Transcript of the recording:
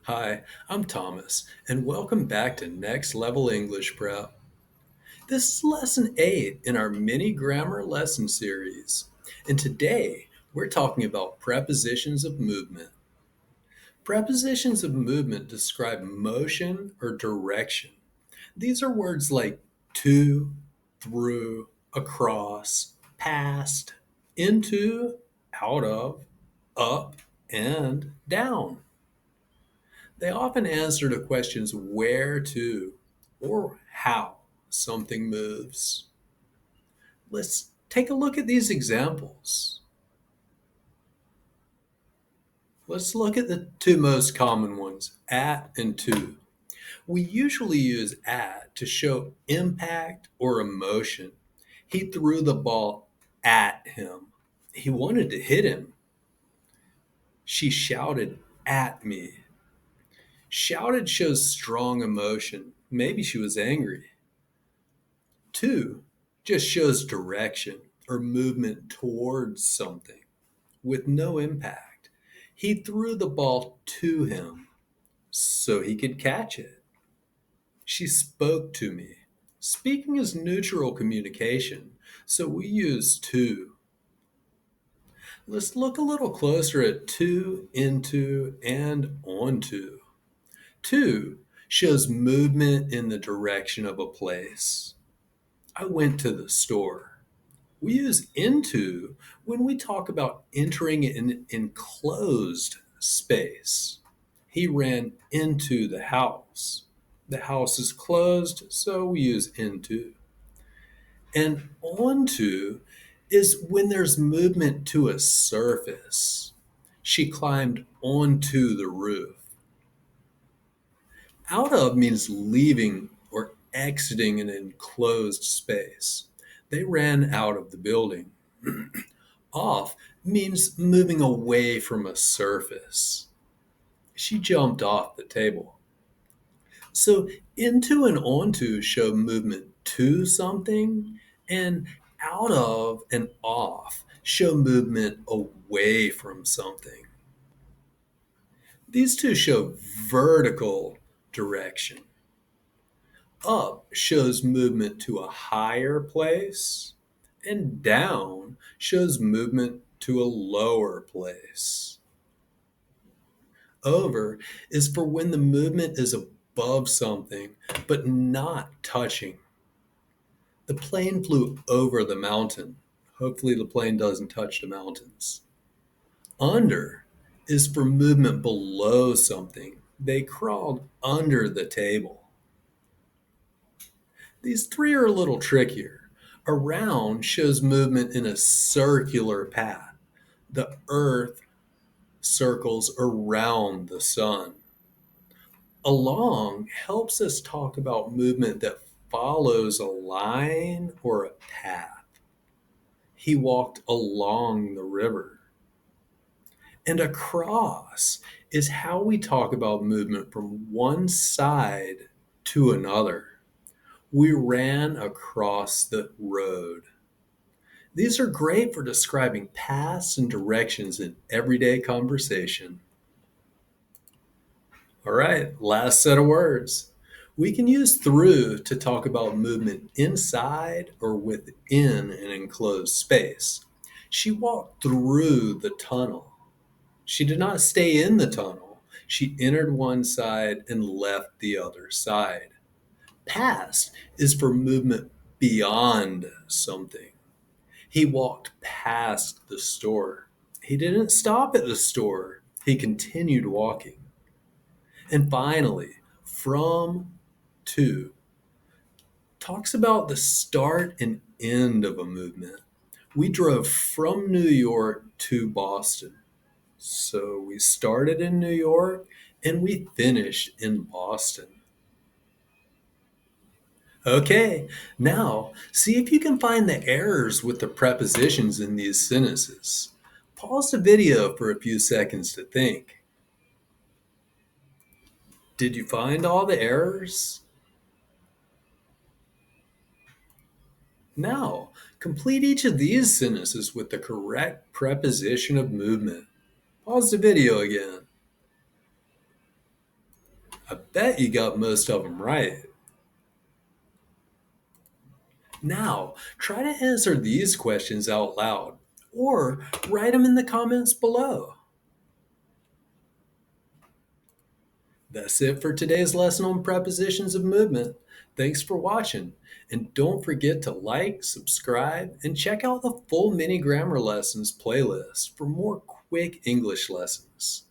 Hi, I'm Thomas, and welcome back to Next Level English Prep. This is lesson 8 in our mini grammar lesson series, and today we're talking about prepositions of movement. Prepositions of movement describe motion or direction. These are words like to, through, across, past, into, out of, up, and down. They often answer to questions where to or how something moves. Let's take a look at these examples. Let's look at the two most common ones, at and to. We usually use at to show impact or emotion. He threw the ball at him. He wanted to hit him. She shouted at me. Shouted shows strong emotion. Maybe she was angry. To just shows direction or movement towards something with no impact. He threw the ball to him so he could catch it. She spoke to me. Speaking is neutral communication, so we use to. Let's look a little closer at to, into, and onto. To shows movement in the direction of a place. I went to the store. We use into when we talk about entering an enclosed space. He ran into the house. The house is closed, so we use into. And onto is when there's movement to a surface. She climbed onto the roof. Out of means leaving or exiting an enclosed space. They ran out of the building. Off means moving away from a surface. She jumped off the table. So into and onto show movement to something, and out of and off show movement away from something. These two show vertical direction. Up shows movement to a higher place, and down shows movement to a lower place. Over is for when the movement is above something but not touching. The plane flew over the mountain. Hopefully, the plane doesn't touch the mountains. Under is for movement below something. They crawled under the table. These three are a little trickier. Around shows movement in a circular path. The earth circles around the sun. Along helps us talk about movement that follows a line or a path. He walked along the river. And across is how we talk about movement from one side to another. We ran across the road. These are great for describing paths and directions in everyday conversation. All right, last set of words. We can use through to talk about movement inside or within an enclosed space. She walked through the tunnel. She did not stay in the tunnel. She entered one side and left the other side. Past is for movement beyond something. He walked past the store. He didn't stop at the store. He continued walking. And finally, from to talks about the start and end of a movement. We drove from New York to Boston. So we started in New York and we finished in Boston. Okay, now see if you can find the errors with the prepositions in these sentences. Pause the video for a few seconds to think. Did you find all the errors? Now, complete each of these sentences with the correct preposition of movement. Pause the video again. I bet you got most of them right. Now, try to answer these questions out loud or write them in the comments below. That's it for today's lesson on prepositions of movement. Thanks for watching, and don't forget to like, subscribe, and check out the full mini grammar lessons playlist for more quick English lessons.